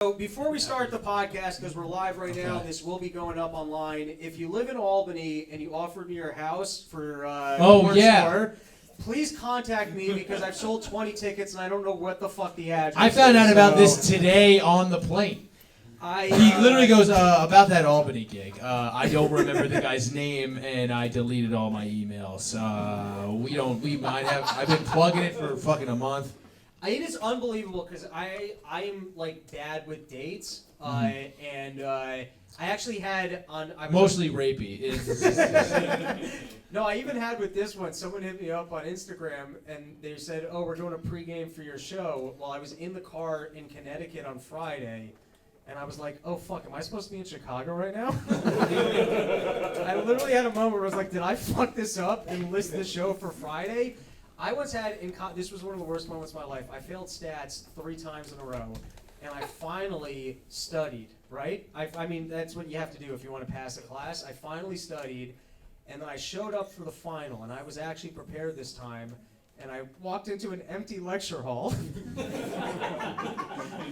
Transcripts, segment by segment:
So before we start the podcast, because we're live right now, this will be going up online. If you live in Albany and you offered me your house for tour, please contact me because I've sold 20 tickets and I don't know what the fuck the address is. I found out about this today on the plane. He literally goes, about that Albany gig. I don't remember the guy's name, and I deleted all my emails. I've been plugging it for fucking a month. It is unbelievable because I am like bad with dates, and I actually had on mostly rapey. No, I even had with this one. Someone hit me up on Instagram and they said, "Oh, we're doing a pregame for your show." Well, I was in the car in Connecticut on Friday, and I was like, "Oh fuck, am I supposed to be in Chicago right now?" I literally had a moment where I was like, "Did I fuck this up and list the show for Friday?" I once had, this was one of the worst moments of my life. I failed stats 3 times in a row, and I finally studied, right? I mean, that's what you have to do if you want to pass a class. I finally studied, and then I showed up for the final, and I was actually prepared this time, and I walked into an empty lecture hall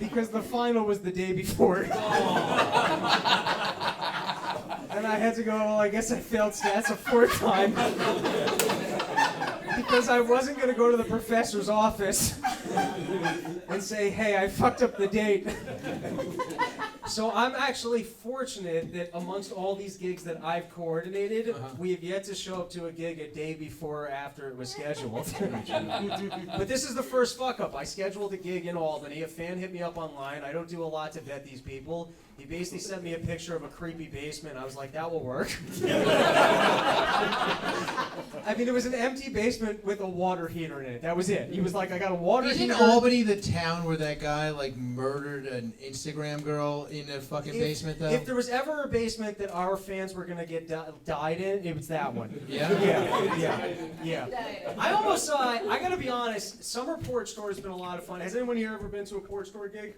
because the final was the day before. And I had to go, well, I guess I failed stats a 4th time. Because I wasn't going to go to the professor's office and say, hey, I fucked up the date. So I'm actually fortunate that amongst all these gigs that I've coordinated, we have yet to show up to a gig a day before or after it was scheduled. But this is the first fuck up. I scheduled a gig in Albany. A fan hit me up online. I don't do a lot to vet these people. He basically sent me a picture of a creepy basement. I was like, that will work. I mean, it was an empty basement with a water heater in it. That was it. He was like, I got a water heater. Isn't Albany the town where that guy like murdered an Instagram girl in a fucking basement though? If there was ever a basement that our fans were going to get died in, it was that one. Yeah? Yeah. I almost, I got to be honest, Summer Porch Store has been a lot of fun. Has anyone here ever been to a Porch Store gig?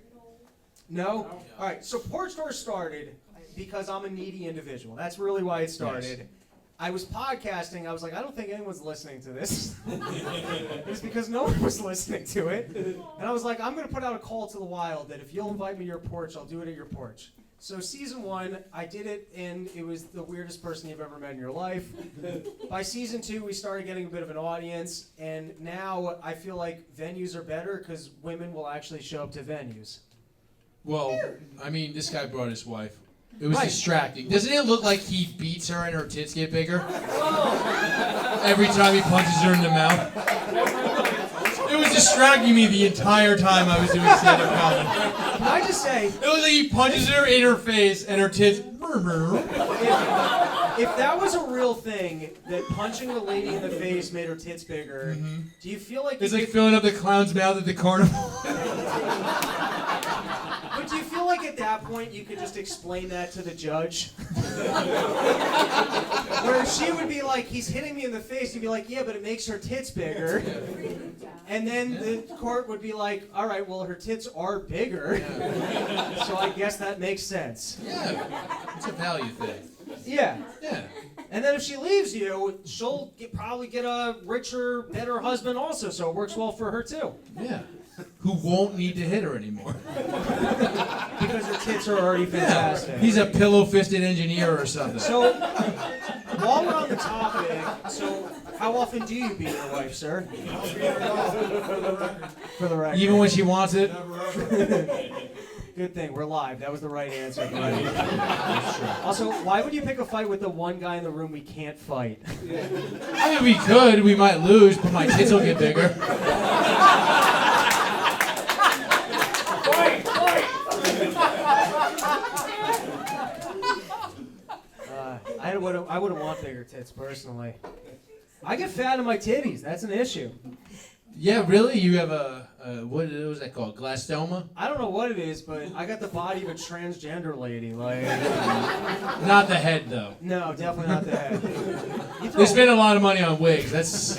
No? All right, so Porch Store started because I'm a needy individual. That's really why it started. Yes. I was podcasting. I was like, I don't think anyone's listening to this. It was because no one was listening to it. And I was like, I'm going to put out a call to the wild that if you'll invite me to your porch, I'll do it at your porch. So season 1, I did it, and it was the weirdest person you've ever met in your life. By season 2, we started getting a bit of an audience, and now I feel like venues are better because women will actually show up to venues. Well, I mean, this guy brought his wife. It was distracting. Doesn't it look like he beats her and her tits get bigger? Every time he punches her in the mouth. It was distracting me the entire time I was doing stand-up comedy. Can I just say... It was like he punches her in her face and her tits... If that was a real thing, that punching the lady in the face made her tits bigger, do you feel like... It's like filling up the clown's mouth at the carnival. But do you feel like at that point you could just explain that to the judge? Where she would be like, he's hitting me in the face, you'd be like, yeah, but it makes her tits bigger. And then the court would be like, all right, well, her tits are bigger. So I guess that makes sense. Yeah, it's a value thing. Yeah. Yeah. And then if she leaves you, she'll probably get a richer, better husband also, so it works well for her too. Yeah. Who won't need to hit her anymore. Because her tits are already fantastic. Yeah. He's a pillow-fisted engineer or something. So, while we're on the topic, so how often do you beat your wife, sir? For the record. Even when she wants it? Good thing, we're live. That was the right answer. Buddy. Also, why would you pick a fight with the one guy in the room we can't fight? I mean, we could. We might lose, but my tits will get bigger. I wouldn't want bigger tits, personally. I get fat in my titties. That's an issue. Yeah, really? You have what was that called? Glastoma? I don't know what it is, but I got the body of a transgender lady. Like, not the head, though. No, definitely not the head. They spend a lot of money on wigs. That's...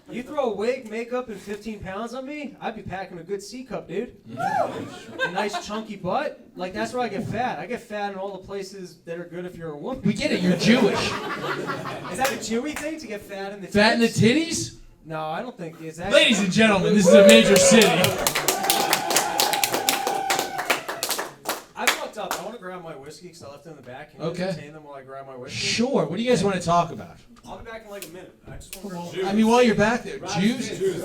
You throw a wig, makeup, and 15 pounds on me, I'd be packing a good C cup, dude. Yeah. A nice chunky butt. Like, that's where I get fat. I get fat in all the places that are good if you're a woman. We get it. You're Jewish. Is that a Jewy thing to get fat in the titties? Fat in the titties? No, I don't think is that. Ladies and gentlemen, this is a major city. fucked up. I want to grab my whiskey because I left it in the back. Can you Okay. entertain them while I grab my whiskey? Sure. What do you guys want to talk about? I'll be back in like a minute. I just want to I mean, while you're back there, Jews. Jews.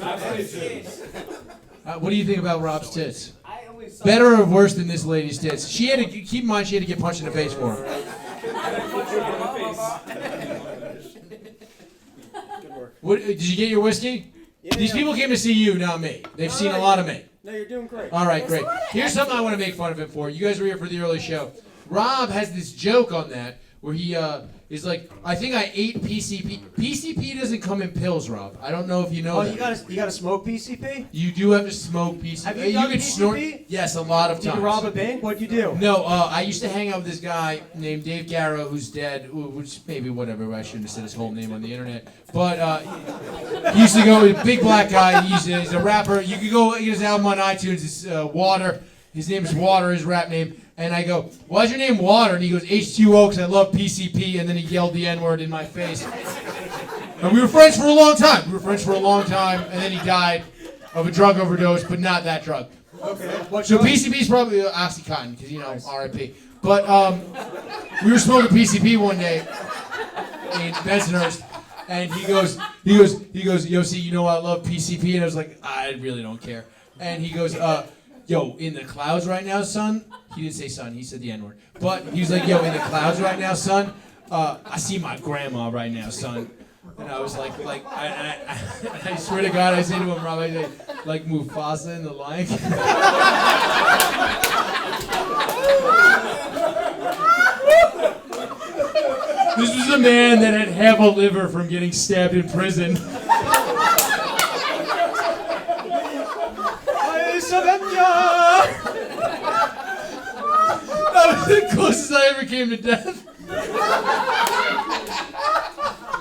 What do you think about Rob's tits? I only saw Better or worse than this lady's tits? She had to keep in mind she had to get punched in the face for him. What, did you get your whiskey? These people came to see you, not me. They've seen a lot of me. No, you're doing great. All right, great. Here's something I want to make fun of him for. You guys were here for the early show. Rob has this joke on that where he is like, I think I ate PCP. PCP doesn't come in pills, Rob. I don't know if you know Oh, that. you gotta smoke PCP? You do have to smoke PCP. Have you done can PCP? snort. Yes, a lot of Did times. you rob a bank? What'd you do? No, I used to hang out with this guy named Dave Garrow, who's dead, which maybe whatever, I shouldn't have said his whole name on the internet. But he used to go with a big black guy, he's a rapper. You could go get his album on iTunes, it's Water. His name is Water, his rap name. And I go, why's your name Water? And he goes, H2O, because I love PCP. And then he yelled the N-word in my face. And we were friends for a long time. And then he died of a drug overdose, but not that drug. Okay. So PCP is probably Oxycontin, because, you know, R.I.P. But we were smoking PCP one day in Bensonhurst, and he goes, yo, see, you know I love PCP? And I was like, I really don't care. And he goes, yo, in the clouds right now, son? He didn't say son, he said the N-word. But he was like, yo, in the clouds right now, son? I see my grandma right now, son. And I was I swear to God, I say to him, Rob, I say, like Mufasa in The Lion King. This was a man that had half a liver from getting stabbed in prison. That was the closest I ever came to death.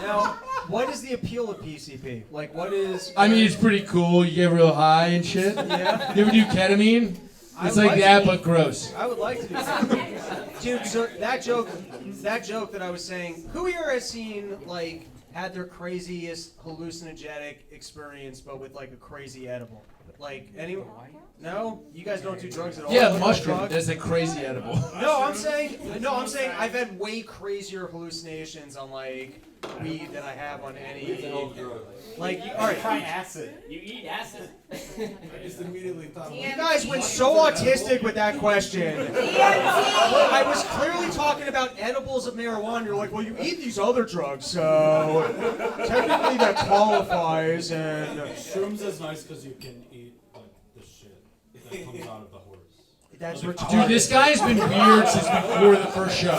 Now, what is the appeal of PCP? Like, what is... I mean, it's pretty cool. You get real high and shit. Yeah? You ever do ketamine? It's like that, but gross. I would like to do that. Dude, so that joke that I was saying, who here has seen, like, had their craziest hallucinogenic experience, but with, like, a crazy edible? Like, anyone? No? You guys don't do drugs at all? Yeah, Like, mushroom. drugs? That's a crazy edible. No, I'm saying I've had way crazier hallucinations on, like, weed than I have on any... Like, all right. try acid. You eat acid. I just immediately thought. You guys went so autistic with that question. I was clearly talking about edibles of marijuana. You're like, well, you eat these other drugs, so technically that qualifies. And Shrooms is nice because you can eat like the shit that comes out of the horse. that's Dude, retarded. this guy's been weird since before the first show.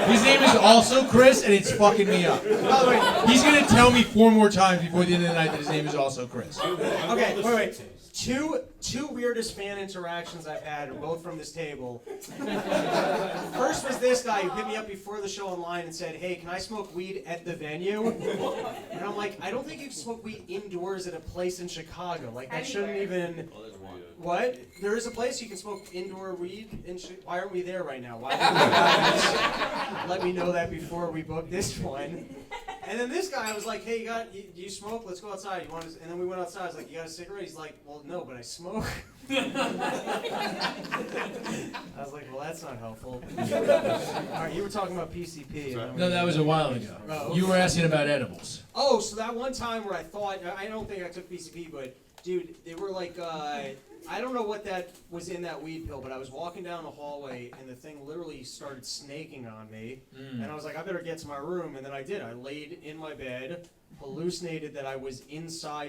His name is also Chris, and it's fucking me up. By the way, he's gonna tell me 4 more times before the end of the night that his name is also Chris. Okay, wait. Two weirdest fan interactions I've had are both from this table. First was this guy who hit me up before the show online and said, hey, can I smoke weed at the venue? And I'm like, I don't think you can smoke weed indoors at a place in Chicago. Like, that shouldn't even... What? There is a place you can smoke indoor weed in why aren't we there right now? Why didn't you guys let me know that before we booked this one? And then this guy was like, hey, do you smoke? Let's go outside. You want to? And then we went outside. I was like, you got a cigarette? He's like, well, no, but I smoke. I was like, well, that's not helpful. All right, you were talking about PCP. No, that was a while ago. Oh, okay. You were asking about edibles. Oh, so that one time where I thought, I don't think I took PCP, but dude, they were like, I don't know what that was in that weed pill, but I was walking down the hallway and the thing literally started snaking on me. And I was like, I better get to my room. And then I did. I laid in my bed, hallucinated that I was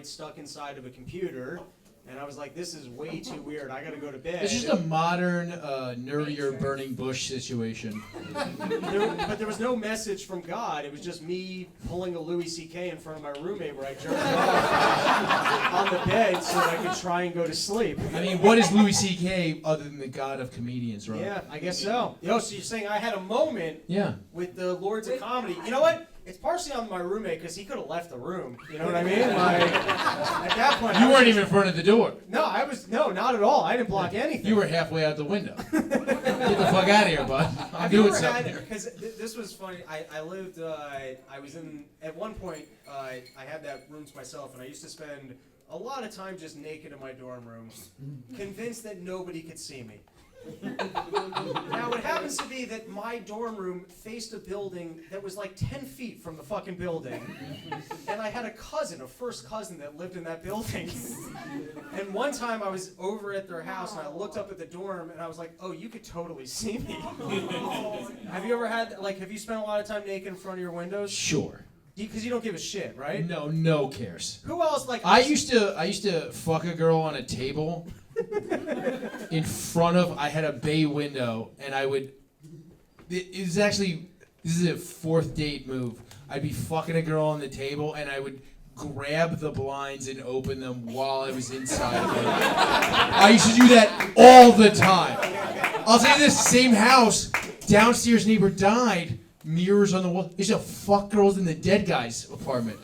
stuck inside of a computer. And I was like, this is way too weird. I gotta go to bed. It's just a modern, nerdier burning bush situation. But there was no message from God. It was just me pulling a Louis C.K. in front of my roommate where I jerked off on the bed so that I could try and go to sleep. I mean, what is Louis C.K. other than the god of comedians, right? Yeah, I guess so. Yo, so you're saying I had a moment Yeah. with the Lords of Comedy. You know what? It's partially on my roommate because he could have left the room. You know what I mean? Like, at that point, You weren't even in front of the door. No, not at all. I didn't block anything. You were halfway out the window. Get the fuck out of here, bud. I'm doing something here. Because this was funny. I lived. I was in. At one point, I had that room to myself, and I used to spend a lot of time just naked in my dorm room, convinced that nobody could see me. Now, what happens to be that my dorm room faced a building that was like 10 feet from the fucking building. And I had a first cousin that lived in that building. And one time I was over at their house and I looked up at the dorm and I was like, oh, you could totally see me. Have you ever have you spent a lot of time naked in front of your windows? Sure. Because you don't give a shit, right? No cares. Who else I used to fuck a girl on a table in front of. I had a bay window, and I would. This is a fourth date move. I'd be fucking a girl on the table, and I would grab the blinds and open them while I was inside of it. I used to do that all the time. I'll tell you this: same house, downstairs neighbor died. Mirrors on the wall. Used to fuck girls in the dead guy's apartment.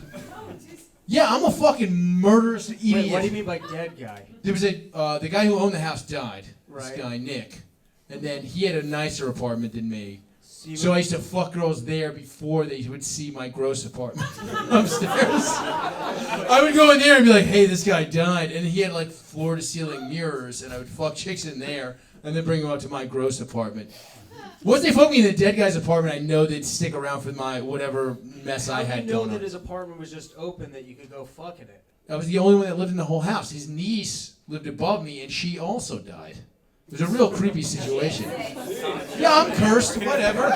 Yeah, I'm a fucking murderous idiot. Wait, what do you mean by dead guy? There was the guy who owned the house died. Right. This guy Nick, and then he had a nicer apartment than me. So I used to fuck girls there before they would see my gross apartment upstairs. I would go in there and be like, "Hey, this guy died," and he had like floor-to-ceiling mirrors, and I would fuck chicks in there, and then bring them up to my gross apartment. Once they put me in the dead guy's apartment, I know they'd stick around for my whatever mess I had going on. How did you know that his apartment was just open that you could go fuck in it? I was the only one that lived in the whole house. His niece lived above me, and she also died. It was a real creepy situation. Yeah, I'm cursed. Whatever.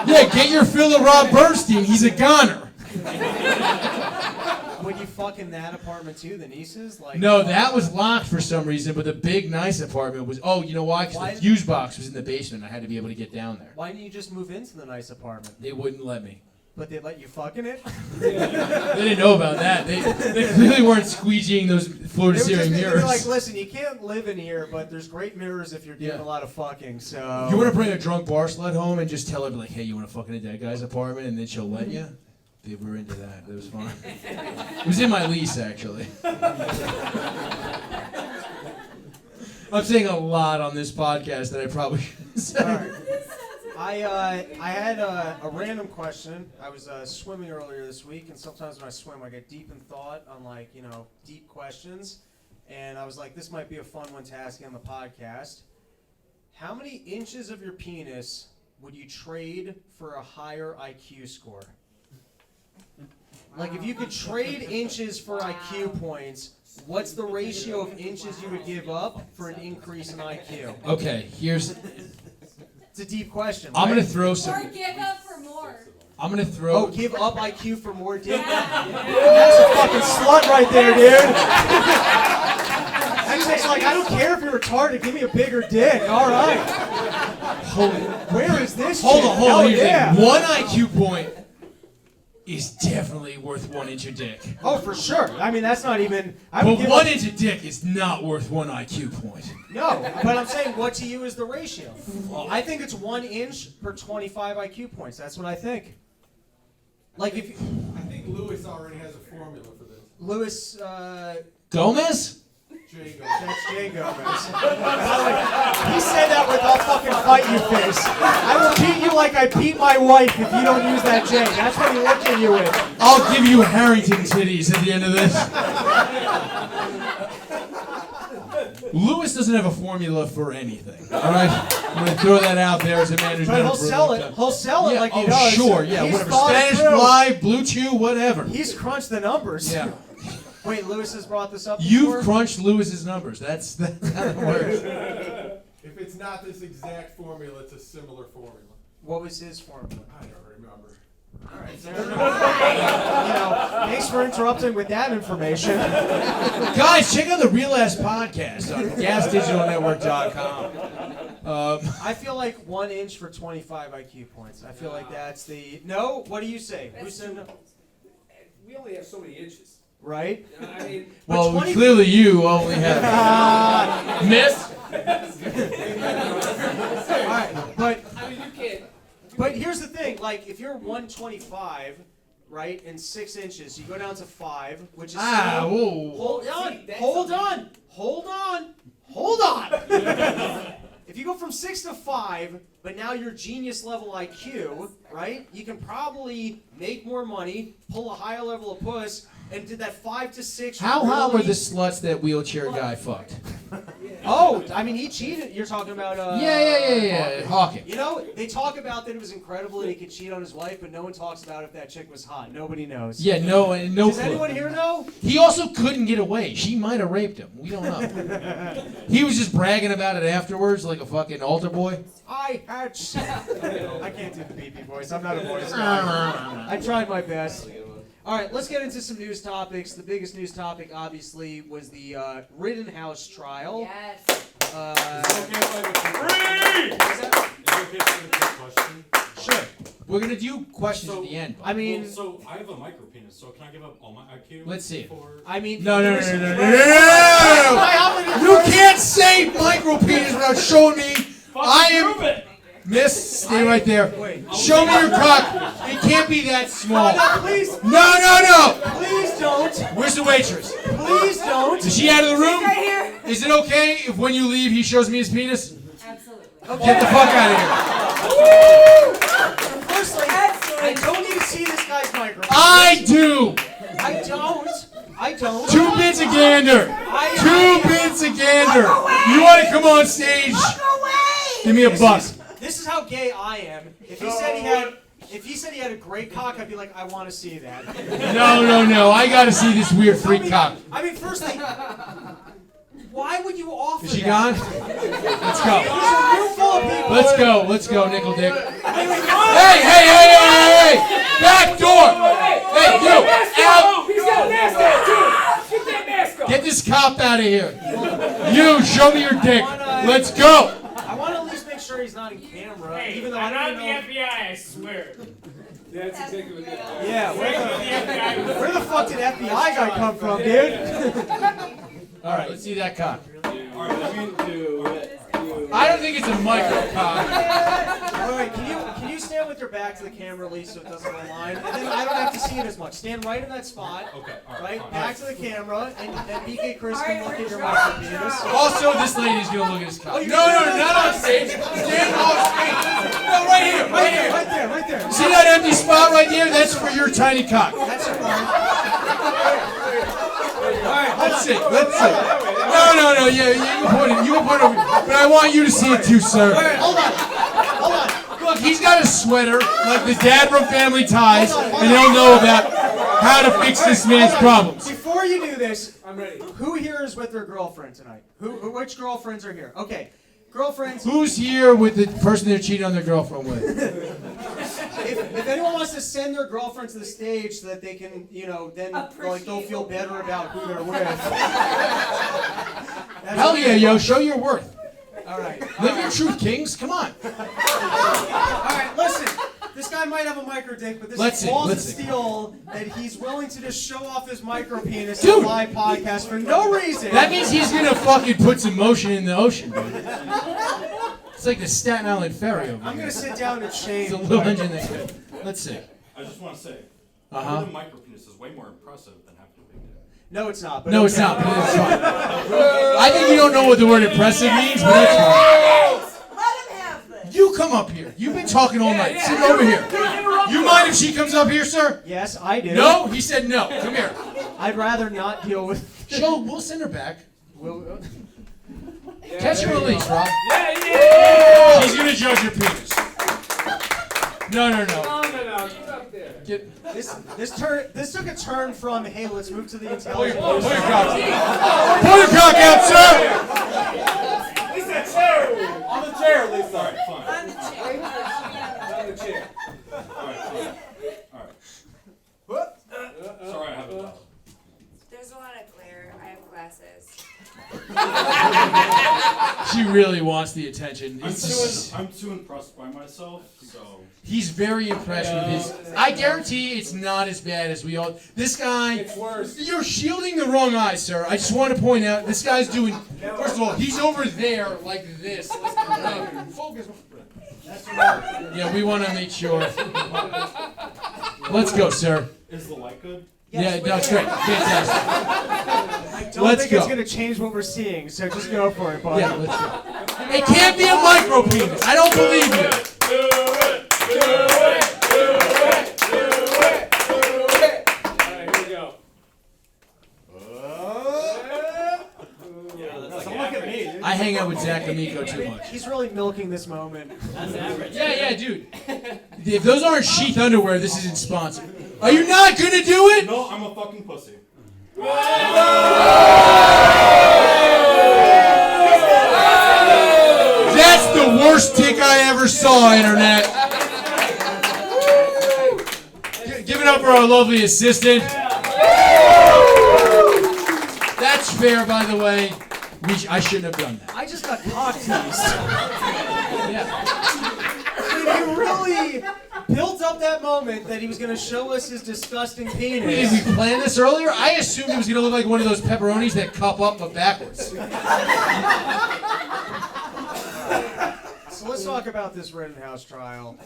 Yeah, get your fill of Rob Bernstein. He's a goner. Would you fuck in that apartment too, the nieces? No, that was locked for some reason, but the big, nice apartment was... Oh, you know why? Because the fuse box was in the basement. I had to be able to get down there. Why didn't you just move into the nice apartment? They wouldn't let me. But they let you fuck in it? They didn't know about that. They clearly weren't squeegeeing those floor-to-ceiling mirrors. They were like, listen, you can't live in here, but there's great mirrors if you're doing a lot of fucking, so... You want to bring a drunk bar slut home and just tell her, like, hey, you want to fuck in a dead guy's apartment, and then she'll let you? They were into that. It was fun. It was in my lease, actually. I'm saying a lot on this podcast that I probably shouldn't say. All right. I had a random question. I was swimming earlier this week, and sometimes when I swim, I get deep in thought on, like, deep questions. And I was like, this might be a fun one to ask you on the podcast. How many inches of your penis would you trade for a higher IQ score? Like, if you could trade inches for IQ points, what's the ratio of inches you would give up for an increase in IQ? Okay, here's... It's a deep question, right? I'm going to throw some... Or give up for more. I'm going to throw... Oh, give up IQ for more dick? That's a fucking slut right there, dude. That chick's like, I don't care if you're retarded, give me a bigger dick. All right. Where is this Hold chick? on. Hell Here's the yeah. thing. 1 IQ point is definitely worth 1 inch of dick. Oh, for sure. I mean, that's not even... But 1 inch of dick is not worth 1 IQ point. No, but I'm saying, what to you is the ratio? I think it's 1 inch per 25 IQ points. That's what I think. Like, if you... I think Lewis already has a formula for this. Lewis, Gomez? That's Jay Gomez. He said that with "I'll fucking fight you" face. I will beat you like I beat my wife if you don't use that Jay. That's what he looked at you with. I'll give you Harrington titties at the end of this. Lewis doesn't have a formula for anything. All right, I'm gonna throw that out there as a man who's But never he'll sell it. done. He'll sell it Yeah, like he oh, does. sure, yeah, He's whatever. thought it Spanish through. Fly, Blue Chew, whatever. He's crunched the numbers. Yeah. Wait, Lewis has brought this up You've before? crunched Lewis's numbers. That's how it works. If it's not this exact formula, it's a similar formula. What was his formula? I don't remember. All right, fair enough. Thanks for interrupting with that information. Guys, check out the Real Ass Podcast on gasdigitalnetwork.com. I feel like 1 inch for 25 IQ points. I feel like that's the... No? What do you say? Who said no? We only have so many inches. Right? I mean, Well, 20 clearly you only have... Miss? All right, but I mean, you can't. But here's the thing, like, if you're 125, right, and 6 inches, you go down to 5, which is still... Whoa. Hold on, See, that's hold something. on, hold on, hold on! If you go from 6 to 5, but now you're genius level IQ, right, you can probably make more money, pull a higher level of puss, and did that 5 to 6... How hot were the sluts that wheelchair guy fucked? Oh, I mean, he cheated. You're talking about Yeah. Hawking. You know, they talk about that it was incredible that he could cheat on his wife, but no one talks about if that chick was hot. Nobody knows. Yeah, no Does clue. anyone here know? He also couldn't get away. She might have raped him. We don't know. He was just bragging about it afterwards like a fucking altar boy. I had sex. I can't do the beepy voice. I'm not a voice guy. I tried my best. All right, let's get into some news topics. The biggest news topic, obviously, was the Rittenhouse trial. Yes. Sure. We're gonna do questions at the end. I mean, so I have a micro penis. So can I give up all my IQ? Let's see it. I mean, No. No. You can't say micro penis without showing me. I am. Miss, stay right there. Show me your cock. It can't be that small. No, please. No. Please don't. Where's the waitress? Please don't. Is she out of the room? Right here. Is it okay if when you leave he shows me his penis? Absolutely. Get the fuck out of here. Firstly, I don't need to see this guy's microphone. I do. I don't. 2 bits a gander. 2 bits a gander. You want to come on stage? Walk away. Give me a buck. This is how gay I am. If he said he had a great cock, I'd be like, I want to see that. No. I gotta see this weird freak cock. I mean, firstly, why would you offer Is she that? gone? Let's go. There's a room full of people. Let's go, nickel dick. Hey! Back door! Hey, you! Out! He's got a mask on too. Get that mask off. Get this cop out of here. You, show me your dick. Let's go. I want to at least make sure he's not in camera, Hey, even though I'm I not don't the even know. FBI, I swear. That's exactly what it is. Yeah, FBI. where the fuck did FBI guy come from, dude? All right, let's see that cock. Alright, let me do it. I don't think it's a micro cock. Wait, can you stand with your back to the camera, Lee, so it doesn't align? And then I don't have to see it as much. Stand right in that spot. Okay, Right, fine. back to the camera, and BK Chris can look at your micro penis. Also, this lady's gonna look at his cock. No, not on stage. Stand off stage. No, right here. Right there. See that empty spot right there? That's for your tiny cock. That's your part. Alright, Let's see. No. Yeah, you can put it over. But I want you to see it too, sir. hold on. Look, he's got a sweater like the dad from Family Ties, and he'll know about how to fix this man's problems. Before you do this, I'm ready. who here is with their girlfriend tonight? Which girlfriends are here? Okay, girlfriends. Who's here with the person they're cheating on their girlfriend with? If anyone wants to send their girlfriend to the stage so that they can, then like they'll feel better about who they're with. Hell yeah, yo, show your worth. All right. Live your truth, kings. Come on. All right, listen. This guy might have a micro dick, but this Let's is see, balls let's of see. steel that he's willing to just show off his micro penis Dude. on a live podcast for no reason. That means he's gonna fucking put some motion in the ocean, dude. It's like the Staten Island ferry over I'm here. gonna sit down and shame. It's a little engine that's good. Let's see. I just want to say, Uh-huh. the micro penis is way more impressive than having a big dick. No, it's not. But No, it's okay. not. But it's fine. I think you don't know what the word impressive means, but that's fine. Let him have this. You come up here. You've been talking all night. Sit over here. You mind if she comes up here, sir? Yes, I do. No? He said no. Come here. I'd rather not deal with. We'll send her back. Will, Catch and release, Rob. Yeah. She's gonna judge your penis. No. No. Get up there. this took a turn from hey, let's move to the Pull your intelligent. cock. Pull your cock out, sir. He's a chair. On the chair, Lisa. Alright, fine. On the chair. On the chair. Alright. Sorry, I have a towel. There's a lot of glare. I have glasses. She really wants the attention. I'm too impressed by myself, so. He's very impressed with his. I guarantee it's not as bad as we all. This guy. It's worse. You're shielding the wrong eye, sir. I just want to point out this guy's doing. First of all, he's over there like this. Focus. Yeah, we want to make sure. Let's go, sir. Is the light good? Yeah, that's great. Fantastic. I don't Let's think go. it's gonna change what we're seeing, so just go for it, buddy. Yeah, let's go. It can't be a micro penis. I don't believe you. Alright, here we go. Don't look at me. I hang out with Zach Amico too much. He's really milking this moment. That's average. Yeah, dude. If those aren't sheath underwear, this isn't sponsored. Are you not gonna do it? No, I'm a fucking pussy. That's the worst tick I ever saw, internet. Give it up for our lovely assistant. That's fair, by the way. I shouldn't have done that. I just got cock teased. Yeah. He really built up that moment that he was going to show us his disgusting Did penis. we plan this earlier? I assumed it was going to look like one of those pepperonis that cup up but backwards. So let's talk about this Rittenhouse trial.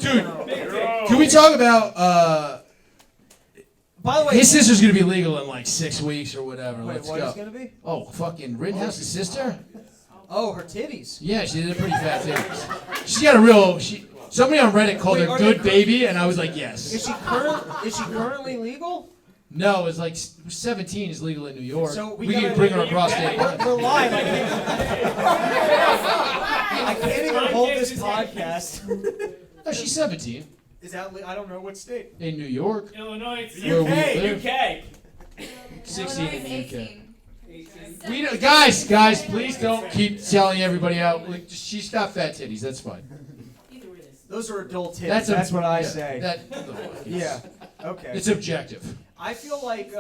Dude, can we talk about By the way, his sister's going to be legal in like 6 weeks or whatever. wait, Let's what is go. going to be? Oh, fucking Rittenhouse's sister? Oh, her titties. Yeah, she did a pretty fat titties. She's got a real. Somebody on Reddit called Wait, her are good they- baby, and I was like, Is yes. she currently legal? No, it's like 17 is legal in New York. So we can gotta- bring her across state lines. We're live. I can't even hold this podcast. No, she's 17 Is that? I don't know what state. in New York. Illinois. Where we live. UK. 16 in the UK. 18. We don't, guys, please don't keep selling everybody out. Like, she's got fat titties. That's fine. Those are adult titties. That's what I say. Yeah. Okay. It's objective. I feel like,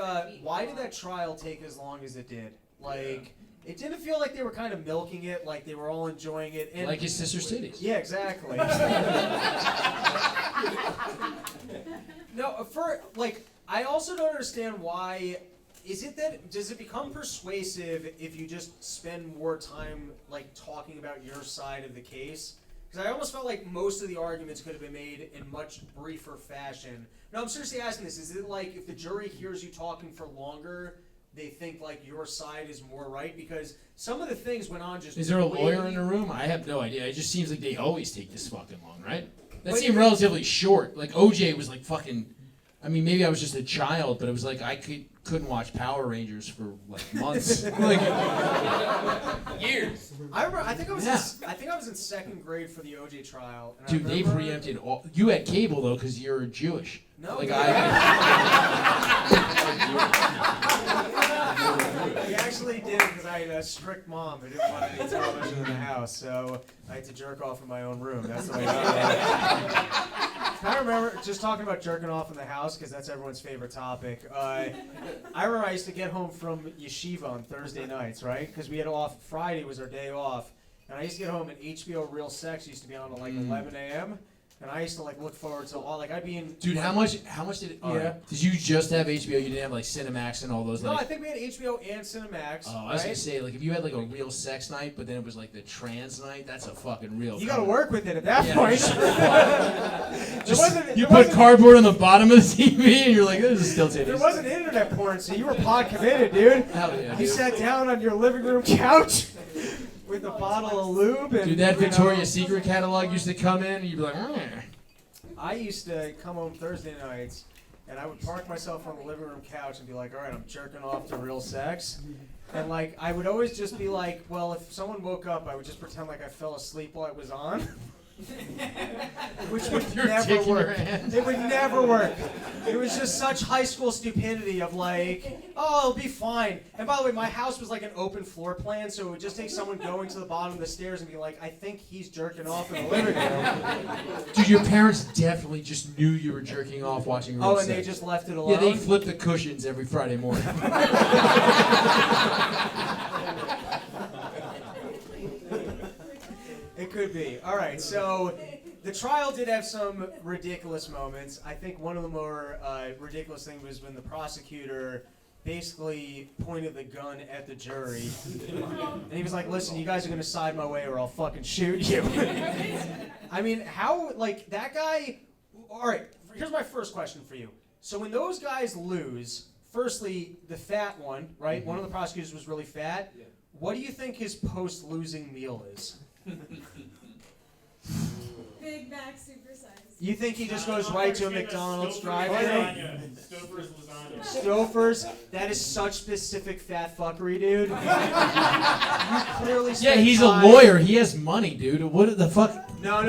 why did that trial take as long as it did? Like, it didn't feel like they were kind of milking it, like they were all enjoying it. And Like his sister's titties. yeah, exactly. No, I also don't understand why. Does it become persuasive if you just spend more time like talking about your side of the case? Because I almost felt like most of the arguments could have been made in much briefer fashion. No, I'm seriously asking this. Is it like if the jury hears you talking for longer, they think like your side is more right? Because some of the things went on just. Is there a way- lawyer in the room? I have no idea. It just seems like they always take this fucking long, right? That But seemed you- relatively short. Like OJ was like fucking. I mean, maybe I was just a child, but it was like I couldn't watch Power Rangers for like months. Like Years. I remember. I think I was. Yeah. I think I was in second grade for the OJ trial. And dude, I they remember, preempted all. You had cable though, because you're Jewish. No. Like He actually did because I had a strict mom who didn't want any television in the house, so I had to jerk off in my own room. That's the way I did it. I remember just talking about jerking off in the house because that's everyone's favorite topic. I remember I used to get home from yeshiva on Thursday nights, right? Because we had off. Friday was our day off, and I used to get home and HBO Real Sex used to be on at like 11 a.m. And I used to like look forward to all like I'd be in. Dude, how much did it? Yeah. Did you just have HBO? You didn't have like Cinemax and all those No, I like. think we had HBO and Cinemax. Oh, I was gonna right? say like if you had like a real sex night, but then it was like the trans night. That's a fucking real. You got to comedy. work with it at that Yeah, point. you put cardboard on the bottom of the TV, and you're like, this is still titties. There wasn't internet porn, so you were pod committed, dude. Hell yeah, You dude. sat down on your living room couch with a bottle of lube. And, Dude, that you know, Victoria's Secret catalog used to come in, and you'd be like, I used to come home Thursday nights, and I would park myself on the living room couch and be like, all right, I'm jerking off to real sex. And, like, I would always just be like, well, if someone woke up, I would just pretend like I fell asleep while it was on. Which would Your never dick in your work. hand. It would never work. It was just such high school stupidity of like, oh, it'll be fine. And by the way, my house was like an open floor plan, so it would just take someone going to the bottom of the stairs and be like, I think he's jerking off in the living room. dude, your parents definitely just knew you were jerking off watching real Oh, and sex. they just left it alone? Yeah, they flip the cushions every Friday morning. It could be. All right, so the trial did have some ridiculous moments. I think one of the more ridiculous things was when the prosecutor basically pointed the gun at the jury. And he was like, listen, you guys are going to side my way or I'll fucking shoot you. I mean, how, like, that guy... All right, here's my first question for you. So when those guys lose, firstly, the fat one, right? One of the prosecutors was really fat. Yeah. What do you think his post-losing meal is? Big Mac supersize. You think he just goes right to a McDonald's drive-thru? Stouffer's lasagna. Stouffer's? That is such specific fat fuckery, dude. You clearly Yeah, spent he's a time- lawyer. He has money, dude. What the fuck? No,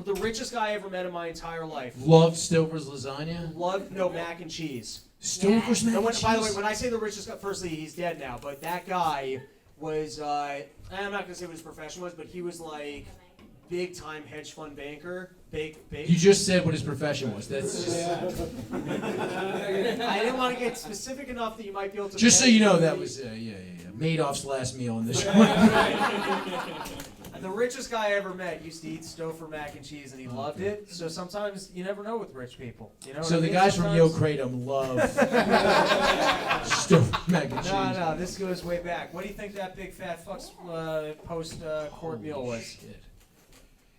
the richest guy I ever met in my entire life. Loved Stouffer's lasagna. Loved mac and cheese. Stouffer's mac And and cheese. by the way, when I say the richest guy, firstly, he's dead now, but that guy was, I'm not going to say what his profession was, but he was like big time hedge fund banker. Big. You just said what his profession was. That's just. I didn't want to get specific enough that you might be able to. Just so you know, that was Madoff's last meal in this show. The richest guy I ever met used to eat Stouffer mac and cheese, and he loved it. So sometimes you never know with rich people. You know. So what I the mean? guys from Yo Sometimes- Kratom love Stouffer mac and cheese. No, this goes way back. What do you think that big fat fuck's post court meal was? Shit.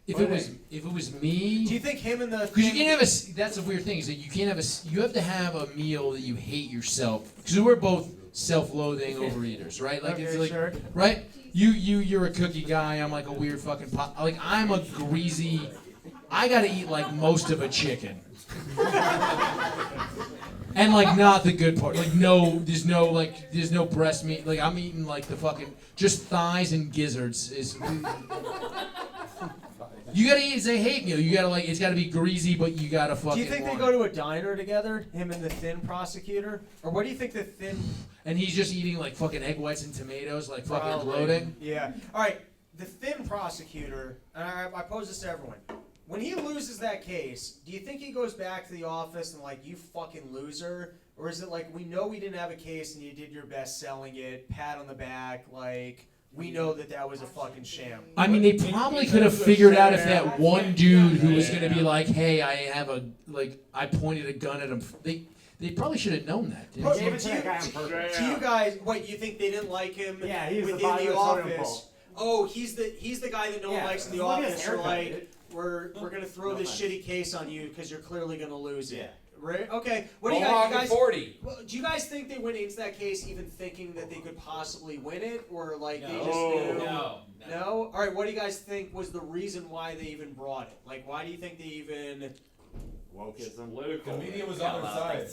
If it was me, Do you think him and the? because you can't have a. That's a weird thing is that you can't have a. You have to have a meal that you hate yourself. Because we're both self-loathing overeaters, right? Like it's Okay, like sure. right. You're a cookie guy. I'm like a weird fucking pot. Like I'm a greasy. I gotta eat like most of a chicken. And like not the good part. Like there's no breast meat. Like I'm eating like the fucking just thighs and gizzards is. You gotta eat a hate meal. You gotta it's gotta be greasy, but you gotta fucking. Do you think they want go it. to a diner together, him and the thin prosecutor, or what do you think the thin? And he's just eating like fucking egg whites and tomatoes, like fucking Probably. gloating. Yeah. All right. The thin prosecutor, and I pose this to everyone. When he loses that case, do you think he goes back to the office and like, you fucking loser? Or is it like, we know we didn't have a case and you did your best selling it, pat on the back, like, we know that was a fucking sham? I mean, they probably could have figured out if that one dude who was gonna be like, "Hey, I pointed a gun at him." They probably should have known that. Didn't they? Gave it to that guy on purpose. To you guys, what, you think they didn't like him Yeah, he was the within bottom the of the totem office? pole. Oh, he's the guy that no one Yeah, likes in the look at his office. Or haircut, like, dude. we're gonna throw this shitty case on you because you're clearly gonna lose it. Yeah. Right? Okay. What do you Mohawk guys? at 40. Well, do you guys think they went into that case even thinking that they could possibly win it, or like they just No. knew? No. No? All right. What do you guys think was the reason why they even brought it? Like, why do you think they even? Wokeism. Political. The media was on their side.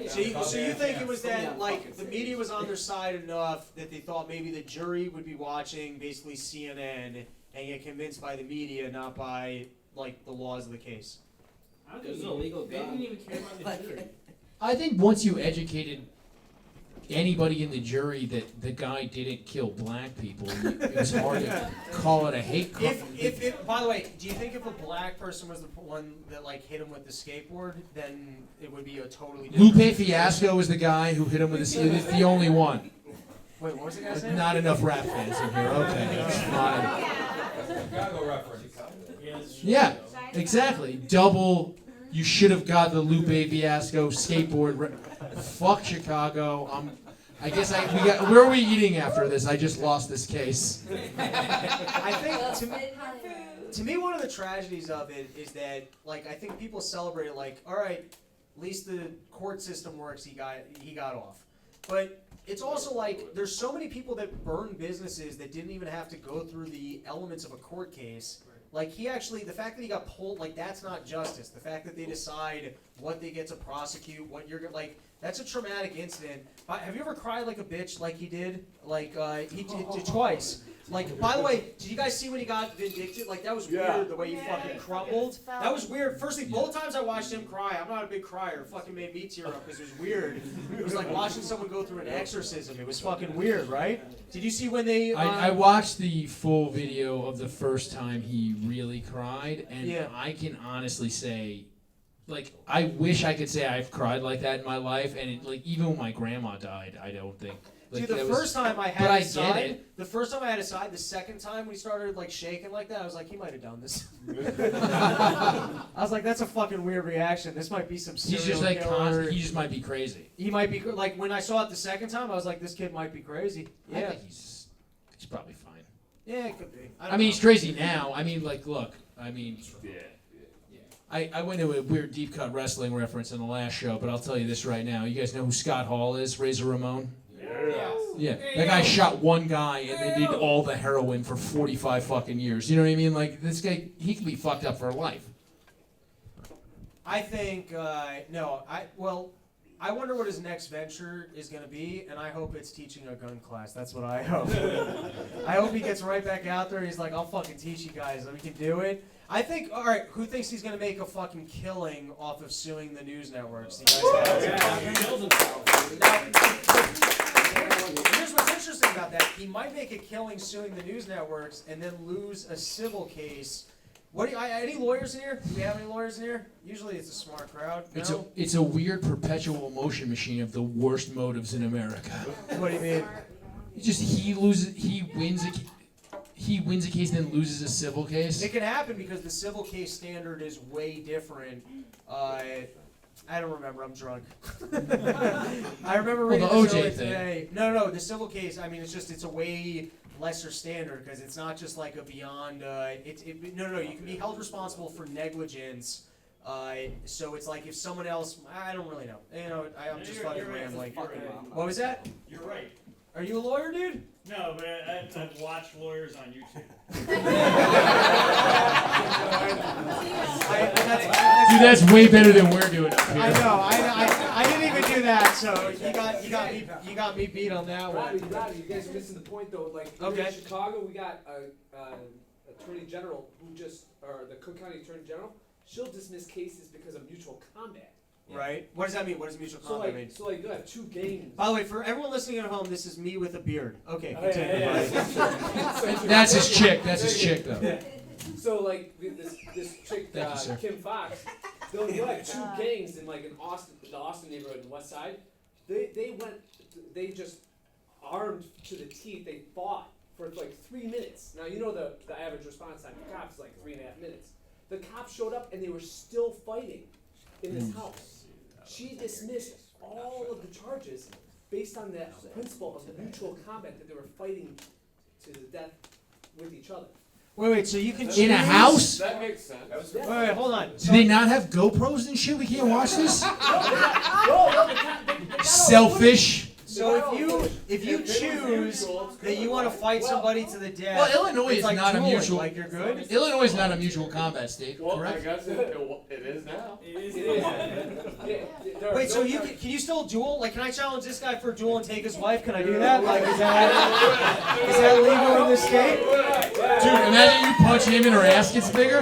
So you think it was that like the media was on their side enough that they thought maybe the jury would be watching basically CNN and get convinced by the media, not by like the laws of the case. It was illegal They didn't even care about the jury. I think once you educated anybody in the jury that the guy didn't kill black people, it was hard to call it a hate crime. If by the way, do you think if a black person was the one that like hit him with the skateboard, then it would be a totally different Lupe Fiasco was the guy who hit him with it's the only one. Wait, what was the guy's name? Not enough rap fans in here. Okay, it's fine. Chicago reference. Yeah, exactly. Double. You should have got the Lupe Fiasco skateboard. Fuck Chicago. I guess where are we eating after this? I just lost this case. I think to me one of the tragedies of it is that like I think people celebrate it like, all right, at least the court system works. He got off, but it's also like there's so many people that burn businesses that didn't even have to go through the elements of a court case. Like the fact that he got pulled, like that's not justice. The fact that they decide what they get to prosecute, what you're like, that's a traumatic incident. Have you ever cried like a bitch like he did? Like he did twice. Like, by the way, did you guys see when he got vindicted? Like that was weird the way he fucking crumbled. That was weird. Firstly, both times I watched him cry, I'm not a big crier. It fucking made me tear up because it was weird. It was like watching someone go through an exorcism. It was fucking weird, right? Did you see when they? I watched the full video of the first time he really cried, and Yeah. I can honestly say, like, I wish I could say I've cried like that in my life, and even when my grandma died, I don't think. Like, Dude, the first time I but had I his get side, it. the first time I had his side, the second time when he started like shaking like that, I was like, he might have done this. I was like, that's a fucking weird reaction. This might be some He's serial just like killer. he just might be crazy. He might be like when I saw it the second time, I was like, this kid might be crazy. I Yeah, think he's probably fine. yeah, it could be. I mean, he's crazy now. I mean, like, look. I mean, I went to a weird deep cut wrestling reference in the last show, but I'll tell you this right now. You guys know who Scott Hall is? Razor Ramon? Yeah. That guy shot one guy and then did all the heroin for 45 fucking years. You know what I mean? Like, this guy, he could be fucked up for life. I think no. I wonder what his next venture is going to be, and I hope it's teaching a gun class. That's what I hope. I hope he gets right back out there. He's like, I'll fucking teach you guys. We can do it. I think, all right, who thinks he's going to make a fucking killing off of suing the news networks? You guys Here's what's interesting about that. He might make a killing suing the news networks and then lose a civil case. Any lawyers in here? Do we have any lawyers in here? Usually it's a smart crowd. No? It's a weird perpetual motion machine of the worst motives in America. What do you mean? He wins a case and then loses a civil case. It can happen because the civil case standard is way different. I don't remember. I'm drunk. I remember reading the this OJ earlier thing. today. No. The civil case. I mean, it's a way lesser standard because it's not just like a beyond. No. You can be held responsible for negligence. So it's like if someone else. I don't really know. I'm just fucking rambling. What was that? You're right. Are you a lawyer, dude? No, but I've watched lawyers on YouTube. Dude, that's way better than we're doing up here. I know. I didn't even do that. So you got me beat on that one. Robbie, you guys are missing the point though. Like Okay. in Chicago, we got a attorney general or the Cook County Attorney General. She'll dismiss cases because of mutual combat. Right. What does that mean? What does mutual combat mean? So like you have two gangs. By the way, for everyone listening at home, this is me with a beard. Okay, Oh, continue. yeah. That's his chick. That's his chick, though. So like this chick, Thank you, sir. Kim Fox, they'll have two gangs in like the Austin neighborhood in the West Side. They just armed to the teeth. They fought for like 3 minutes. Now you know the average response time for cops is like 3.5 minutes. The cops showed up and they were still fighting in this house. She dismissed all of the charges based on that principle of mutual combat that they were fighting to the death with each other. Wait, so you can choose? In a house? That makes sense. Wait, hold on. Do they not have GoPros and shit? We can't watch this? No, Selfish. So if you choose that you want to fight somebody to the death, Well, Illinois it's is like not a dueling, mutual. Like you're good. Illinois is not a mutual combat state, Well, I correct? guess it is now. It is. Wait, so can you still duel? Like, can I challenge this guy for a duel and take his wife? Can I do that? Like, is that legal in this state? Dude, imagine you punch him and her ass gets bigger.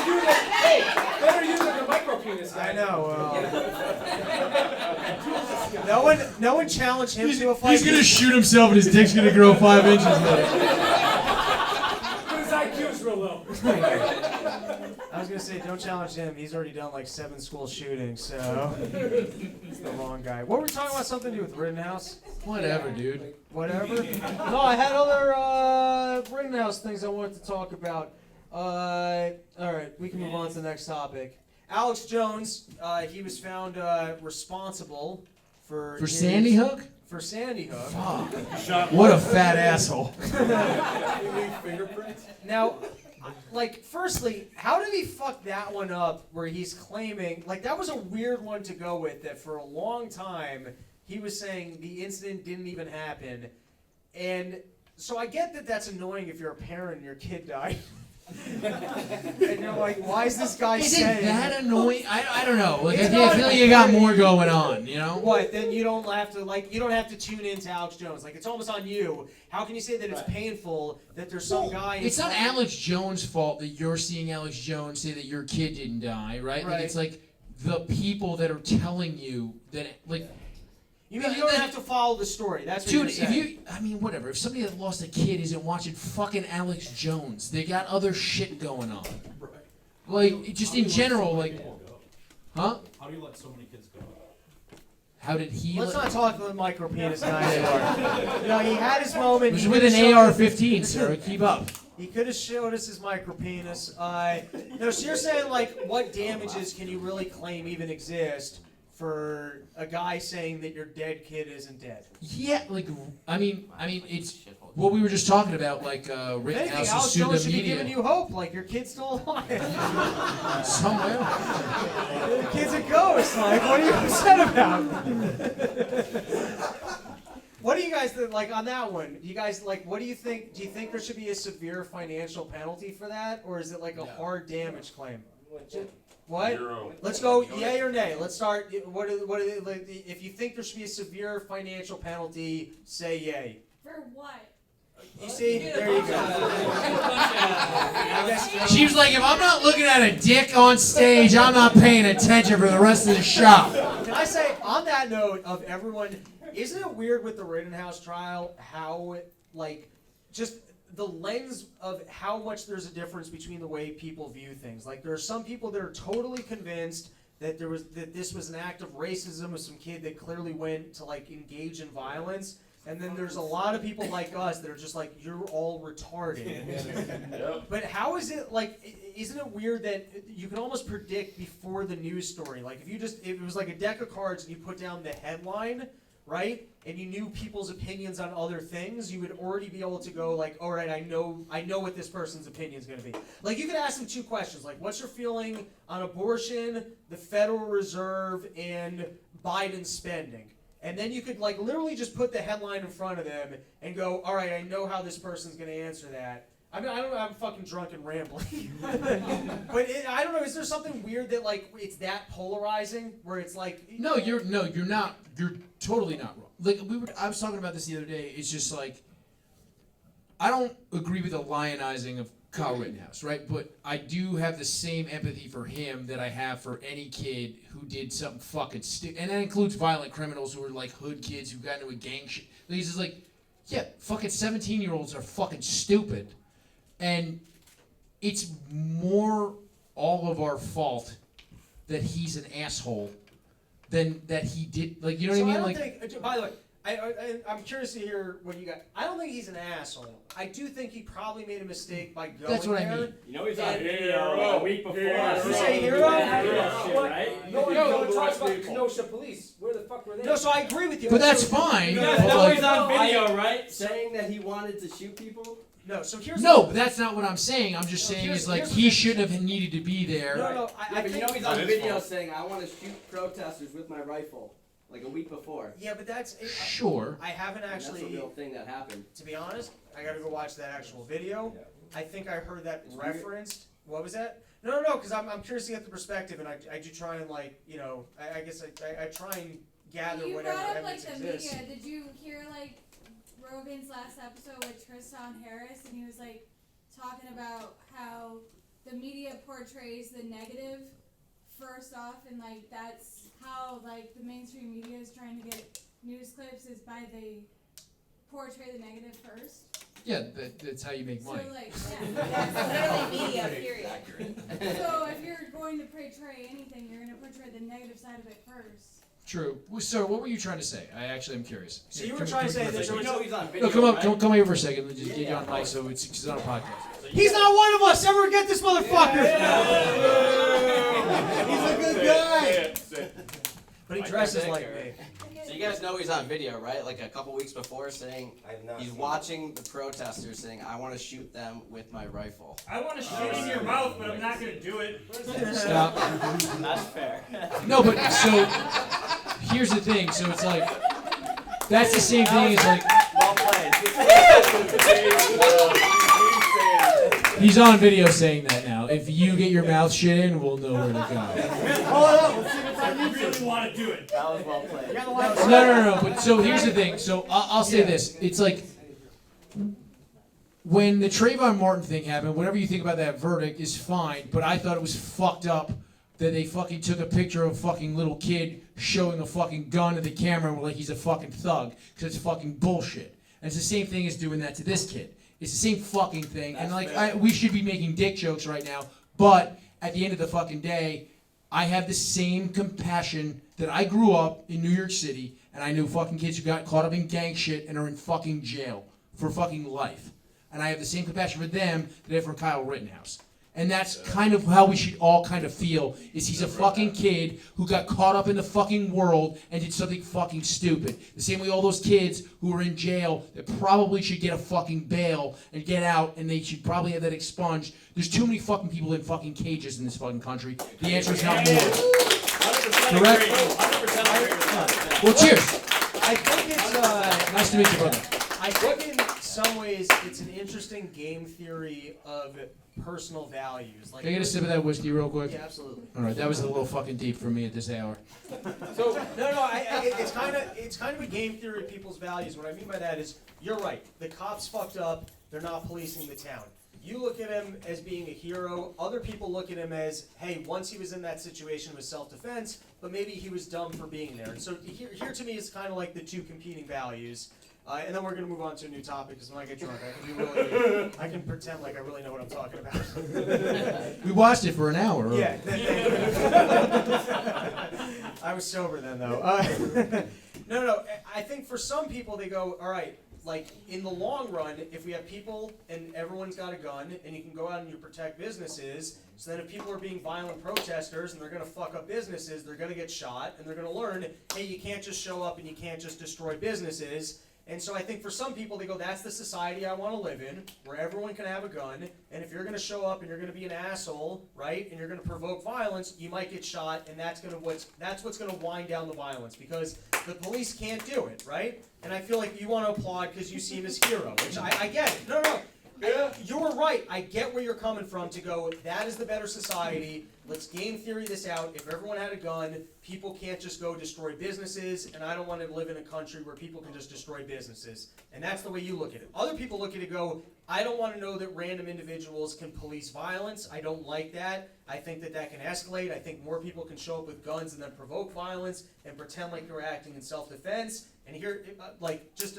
Better use it than micro penis. I know. No one challenged him to a fight. He's gonna shoot himself and his dick's gonna grow 5 inches later. But his IQ's real low. I was gonna say, don't challenge him. He's already done like 7 school shootings, so he's the wrong guy. What were we talking about? Something to do with Rittenhouse? Whatever, dude. Whatever. No, I had other Rittenhouse things I wanted to talk about. All right, we can move on to the next topic. Alex Jones, he was found responsible for Sandy Hook? For Sandy Hook. Fuck. What a fat asshole. Now, like, firstly, how did he fuck that one up where he's claiming, like, that was a weird one to go with, that for a long time he was saying the incident didn't even happen. And so I get that that's annoying if you're a parent and your kid died. And you're like, why is this guy Is saying? it that annoying? I don't know. Like, I It's feel not- like you got more going on, you know? What? Then you don't have to tune into Alex Jones. Like, it's almost on you. How can you say that it's painful that there's some guy? It's not Alex Jones' fault that you're seeing Alex Jones say that your kid didn't die, right? Like, it's like the people that are telling you that, like. You mean you don't have to follow the story? That's what Dude, you're saying. whatever. If somebody that lost a kid isn't watching fucking Alex Jones, they got other shit going on. Like, just in general, like, huh? How do you let so many kids go? How did he? Let's not talk about the micro penis guy anymore. You know, he had his moment. It was He with could've an showed- AR-15, sir. Keep up. He could have showed us his micro penis. No, so you're saying, like, what damages can you really claim even exist for a guy saying that your dead kid isn't dead? Yeah, like, I mean, it's what we were just talking about, like, Anything, Rittenhouse Alex sued Jones the should be giving media. you hope, like your kid's still alive. Somewhere. The kid's a ghost, like, what are you upset about? What do you guys guys think, like on that one? You guys like, what do you think? Do you think there should be a severe financial penalty for that, or is it like a hard damage claim? What? Zero. Let's go, yay or nay. Let's start. What? Like, if you think there should be a severe financial penalty, say yay. For what? You see, there you go. I guess- She was like, if I'm not looking at a dick on stage, I'm not paying attention for the rest of the show. Can I say, on that note of everyone, isn't it weird with the Rittenhouse trial how, like, just the lens of how much there's a difference between the way people view things? Like, there are some people that are totally convinced that this was an act of racism of some kid that clearly went to, like, engage in violence. And then there's a lot of people like us that are just like, you're all retarded. Yep. But how is it, like, isn't it weird that you can almost predict before the news story? Like, if it was like a deck of cards and you put down the headline, right? And you knew people's opinions on other things, you would already be able to go like, all right, I know what this person's opinion is going to be. Like, you could ask them two questions, like, what's your feeling on abortion, the Federal Reserve, and Biden's spending? And then you could like literally just put the headline in front of them and go, all right, I know how this person's going to answer that. I mean, I don't know, I'm fucking drunk and rambling. But I don't know, is there something weird that like it's that polarizing where it's like... No, you're not. You're totally not wrong. Like I was talking about this the other day. It's just like, I don't agree with the lionizing of Kyle Rittenhouse, right? But I do have the same empathy for him that I have for any kid who did something fucking stupid. And that includes violent criminals who are like hood kids who got into a gang shit. Like, he's just like, yeah, fucking 17-year-olds are fucking stupid. And it's more all of our fault that he's an asshole than that he did. Like, you know what I mean? I don't Like, think, by the way, I'm curious to hear what you got. I don't think he's an asshole. I do think he probably made a mistake by going That's what I there. mean. You know he's on And- video a week before. You say hero? Right? No one Killed the talks right about people. Kenosha police. Where the fuck were they? No, so I agree with you. but that's So- fine. You but guys know like- he's on video, right? Saying that he wanted to shoot people? No, so here's No, but that's not what I'm saying. I'm just No, saying here's- is like here's he the- shouldn't have needed to be there. No, I Yeah, but you know think, he's on That is video false. saying, I want to shoot protesters with my rifle, like a week before. yeah, but that's Sure. I haven't And that's a actually, real thing that happened. to be honest, I gotta go watch that actual video. I think I heard that It's weird. referenced. What was that? No, because I'm curious to get the perspective, and I do try and like, you know, I guess I try and gather You whatever brought up like evidence the exists. media. Did you hear like Rogan's last episode with Tristan Harris, and he was like talking about how the media portrays the negative first off, and like that's how like the mainstream media is trying to get news clips is by they portray the negative first. Yeah, that's how you make money. So like yeah. That's literally media, period. So if you're going to portray anything, you're going to portray the negative side of it first. True. Well, sir, what were you trying to say? I actually am curious. So you were Come- trying to come say here that for a there second. was he's on video, No, come up, right? come here for a second. Let's just get you Yeah, on mic so it's on a podcast. He's not one of us. Ever get this motherfucker? He's a good guy. Say it. But he dresses like me. So you guys know he's on video, right? Like a couple weeks before saying, he's watching the protesters saying, I want to shoot them with my rifle. I want to shoot in your mouth, but I'm not gonna do it. Stop. That's fair. No, but so here's the thing. So it's like that's the same thing as like Well played. he's on video saying that now. If you get your mouth shit in, we'll know where to go. I really want to do it. That was well played. No. But so here's the thing. So I'll say this. It's like when the Trayvon Martin thing happened, whatever you think about that verdict is fine. But I thought it was fucked up that they fucking took a picture of a fucking little kid showing a fucking gun to the camera like he's a fucking thug. Because it's fucking bullshit. And it's the same thing as doing that to this kid. It's the same fucking thing. And like we should be making dick jokes right now. But at the end of the fucking day, I have the same compassion that I grew up in New York City, and I knew fucking kids who got caught up in gang shit and are in fucking jail for fucking life. And I have the same compassion for them that I have for Kyle Rittenhouse. And that's kind of how we should all kind of feel, is he's a fucking kid who got caught up in the fucking world and did something fucking stupid. The same way all those kids who are in jail that probably should get a fucking bail and get out, and they should probably have that expunged. There's too many fucking people in fucking cages in this fucking country. The answer is not more. 100% Correct? agree. 100% agree with that. Well, cheers. I think it's Nice to to meet you, brother. I think in some ways it's an interesting game theory of personal values. Like, Can I get a sip of that whiskey real quick? Yeah, absolutely. All right, that was a little fucking deep for me at this hour. So it's kind of a game theory of people's values. What I mean by that is, you're right. The cops fucked up. They're not policing the town. You look at him as being a hero. Other people look at him as, hey, once he was in that situation, it was self-defense, but maybe he was dumb for being there. And so here to me is kind of like the two competing values. And then we're going to move on to a new topic, because when I get drunk, I can pretend like I really know what I'm talking about. We watched it for an hour. Yeah. I was sober then, though. No. I think for some people, they go, all right, like, in the long run, if we have people and everyone's got a gun and you can go out and you protect businesses, so then if people are being violent protesters and they're going to fuck up businesses, they're going to get shot and they're going to learn, hey, you can't just show up and you can't just destroy businesses. And so I think for some people, they go, that's the society I want to live in, where everyone can have a gun, and if you're going to show up and you're going to be an asshole, right, and you're going to provoke violence, you might get shot, and that's what's going to wind down the violence, because the police can't do it, right? And I feel like you want to applaud because you see him as hero, which I get it. No. Yeah. You're right. I get where you're coming from to go, that is the better society. Let's game theory this out. If everyone had a gun, people can't just go destroy businesses, and I don't want to live in a country where people can just destroy businesses. And that's the way you look at it. Other people look at it and go, I don't want to know that random individuals can police violence. I don't like that. I think that can escalate. I think more people can show up with guns and then provoke violence and pretend like they're acting in self-defense. And here, just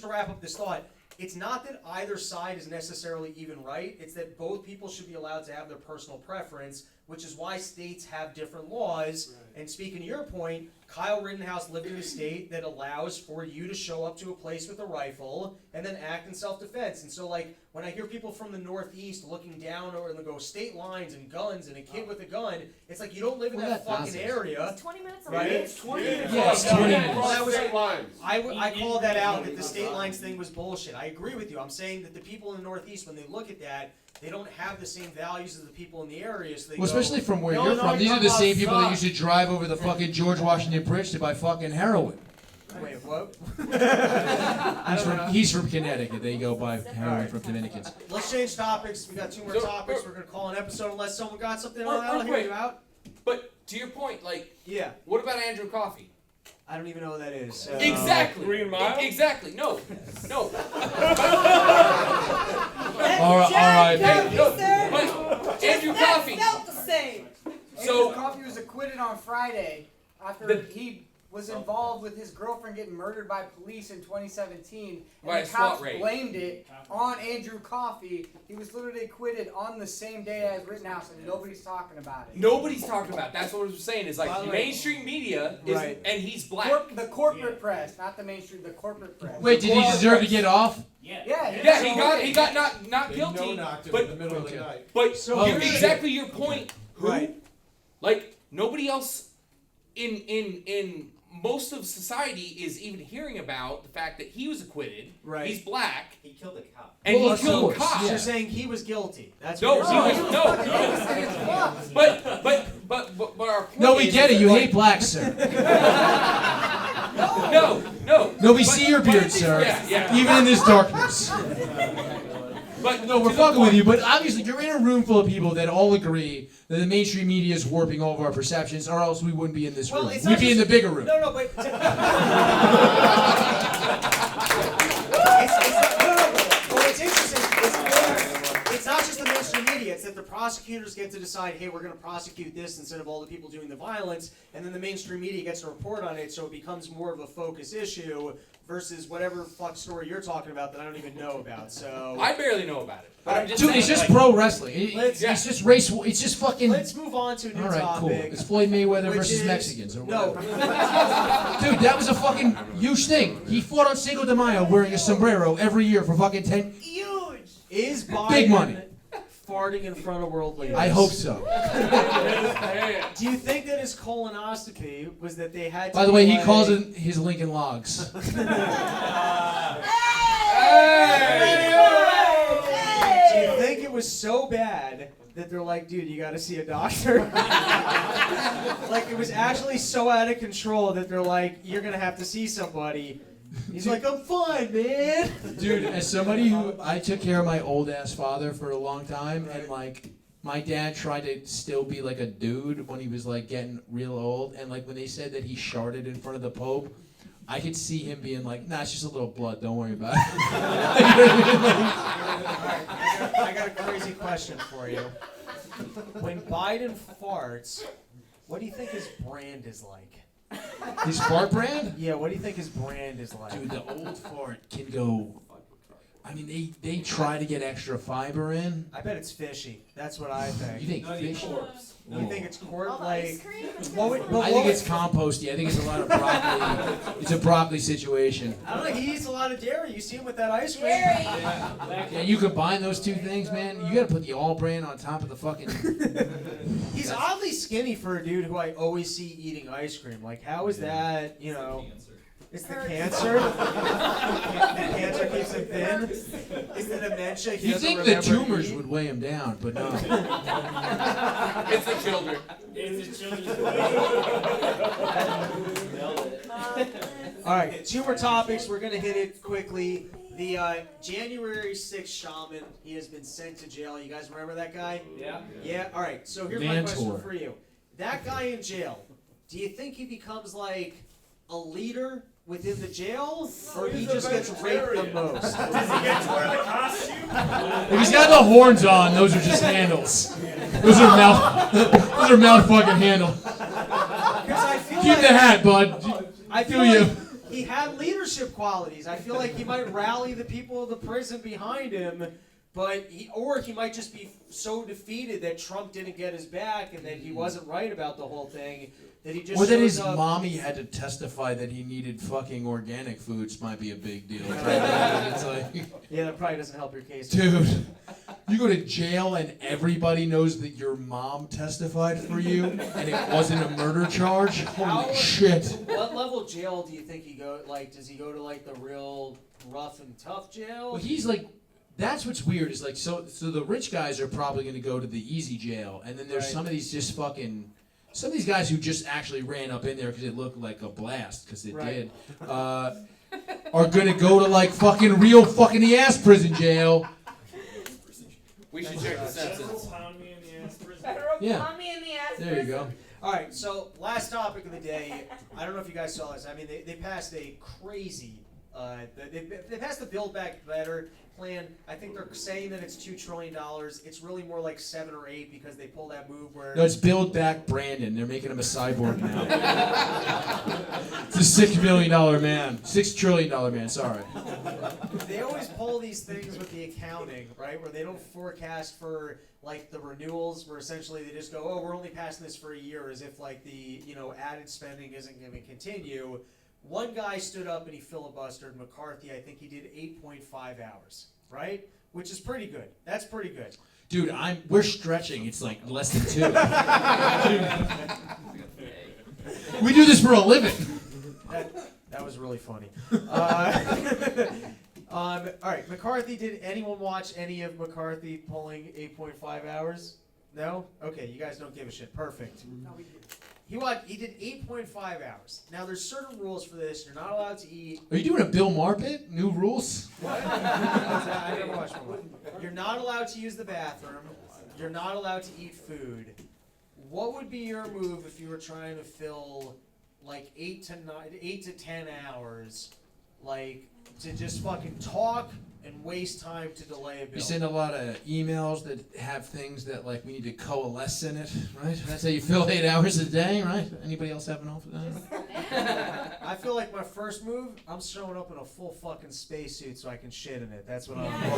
to wrap up this thought, it's not that either side is necessarily even right. It's that both people should be allowed to have their personal preference, which is why states have different laws. Right. And speaking to your point, Kyle Rittenhouse lived in a state that allows for you to show up to a place with a rifle and then act in self-defense. And so, like, when I hear people from the Northeast looking down over and they go state lines and guns and a kid with a gun, it's like you don't live in that fucking area. It's 20 minutes Right? away. It's 20 minutes. Yeah, it's 20 minutes. Well, that was State lines. I called that out, that the state lines thing was bullshit. I agree with you. I'm saying that the people in the Northeast, when they look at that, they don't have the same values as the people in the area. So they Well, go, especially from where "No, you're no, from. These are the same people that sucks." used to drive over the fucking George Washington Bridge to buy fucking heroin. Wait, what? He's from Connecticut. They go buy heroin from Dominicans. Let's change topics. We got two more So, topics. We're gonna call an episode unless someone got something Real on that. I'll hear quick. you out. But to your point, like, Yeah, what about Andrew Coffey? I don't even know what that is. So. Exactly. Green Mile? Exactly. No. All right. Hey, no. But Andrew Coffey. Felt the same. So Coffey was acquitted on Friday after he was involved with his girlfriend getting murdered by police in 2017, and By a the SWAT cops raid. blamed it on Andrew Coffey. He was literally acquitted on the same day as Rittenhouse, and nobody's talking about it. nobody's talking about. That's what I was saying. Is By like the way- mainstream media is, Right. and he's black. The corporate press, not the mainstream. The corporate press. Wait, did he deserve to get off? Yeah. Yeah, He got not guilty. No knocked him but in the middle of the night. but So- you're Oh, shit. exactly your point. Who? Right. Like nobody else in most of society is even hearing about the fact that he was acquitted. Right. He's black He killed a cop. and Well, he of killed course, cops. So you're saying he was guilty? That's No, what he you're was saying. but our point No, we is get it. that, You like, hate blacks, sir. No. No, we But- see your but- beard, sir. Yeah. Even in this darkness. But No, we're to the fucking with point- you, but obviously you're in a room full of people that all agree that the mainstream media is warping all of our perceptions, or else we wouldn't be in this Well, room. it's We'd not be in the just- bigger room. No, but it's interesting. It's not just the mainstream media. It's that the prosecutors get to decide, hey, we're going to prosecute this instead of all the people doing the violence, and then the mainstream media gets to report on it, so it becomes more of a focus issue versus whatever fuck story you're talking about that I don't even know about. So I barely know about it. But I'm just Dude, saying, it's just like, pro wrestling. Let's- It's just race. It's just fucking. let's move on to a new All right, cool. topic. It's Floyd Mayweather which versus is- Mexicans or No. whatever. Dude, that was a fucking huge thing. He fought on Cinco de Mayo wearing a sombrero every year for fucking 10. Huge. Is Biden Big money. farting in front of world leaders? I hope so. Do you think that his colonoscopy was that they had to By the way, be he like- calls it his Lincoln Logs. Do you think it was so bad that they're like, dude, you gotta see a doctor? Like, it was actually so out of control that they're like, you're gonna have to see somebody. He's like, I'm fine, man. Dude, as somebody who I took care of my old ass father for a long time, and like my dad tried to still be like a dude when he was like getting real old, and like when they said that he sharted in front of the Pope, I could see him being like, nah, it's just a little blood, don't worry about it. I got a crazy question for you. When Biden farts, what do you think his brand is like? His fart brand? Yeah, what do you think his brand is like? Dude, the old fart can go. I mean, they try to get extra fiber in. I bet it's fishy. That's what I think. You think fish? You think it's court All the like? ice cream? What would, but I think what it's composty. I think it's a lot of broccoli. It's a broccoli situation. I don't know. He eats a lot of dairy. You see him with that ice cream. Dairy. Yeah, you combine those two things, man. You gotta put the all brand on top of the fucking. He's oddly skinny for a dude who I always see eating ice cream. Like, how is that? You know, it's the cancer. The cancer keeps him thin. It's the dementia. He You doesn't think the remember to tumors eat. would weigh him down, but no. It's the children. It's the children's All right, 2 more topics. We're gonna hit it quickly. The January 6th shaman. He has been sent to jail. You guys remember that guy? Yeah. Yeah. All right. So here's my question Mantor. for you. That guy in jail. Do you think he becomes like a leader within the jail, or he just gets raped the most? Does he get to wear the costume? If he's got the horns on, those are just handles. Those are mouth. Those are mouth fucking handle. 'Cause I feel Keep like, the hat, bud. I feel Do you? like he had leadership qualities. I feel like he might rally the people of the prison behind him, but he might just be so defeated that Trump didn't get his back and that he wasn't right about the whole thing. That he just Or that shows his up. mommy had to testify that he needed fucking organic foods might be a big deal. It's like, Yeah, that probably doesn't help your case. dude, you go to jail and everybody knows that your mom testified for you and it wasn't a murder charge? Holy shit. What level jail do you think he go? Like, does he go to like the real rough and tough jail? Well, he's like, that's what's weird is like, so the rich guys are probably going to go to the easy jail, and then there's Right. some of these just fucking. Some of these guys who just actually ran up in there because it looked like a blast, because it Right. did, are gonna go to like fucking real fucking the ass prison jail. We should check the Federal Simpsons. pound me in the ass prison. Federal Yeah. pound me in the ass. There you go. All right, so last topic of the day. I don't know if you guys saw this. I mean, they passed a crazy. They passed the Build Back Better plan. I think they're saying that it's $2 trillion. It's really more like 7 or 8 because they pull that move where. No, it's Build Back Brandon. They're making him a cyborg now. It's a $6 million man. $6 trillion man, sorry. They always pull these things with the accounting, right? Where they don't forecast for like the renewals, where essentially they just go, "Oh, we're only passing this for a year," as if like the added spending isn't going to continue. One guy stood up and he filibustered McCarthy. I think he did 8.5 hours, right? Which is pretty good. That's pretty good. Dude, we're stretching. It's like less than 2. We do this for a living. That was really funny. All right, McCarthy. Did anyone watch any of McCarthy pulling 8.5 hours? No? Okay, you guys don't give a shit. Perfect. He did 8.5 hours. Now, there's certain rules for this. You're not allowed to eat. Are you doing a Bill Maher bit? New rules? What? I never watched one. You're not allowed to use the bathroom. You're not allowed to eat food. What would be your move if you were trying to fill like 8 to 10 hours, like to just fucking talk and waste time to delay a bill? You send a lot of emails that have things that like we need to coalesce in it, right? That's how you fill 8 hours a day, right? Anybody else have an offer for that? I feel like my first move, I'm showing up in a full fucking spacesuit so I can shit in it. That's what I'm doing.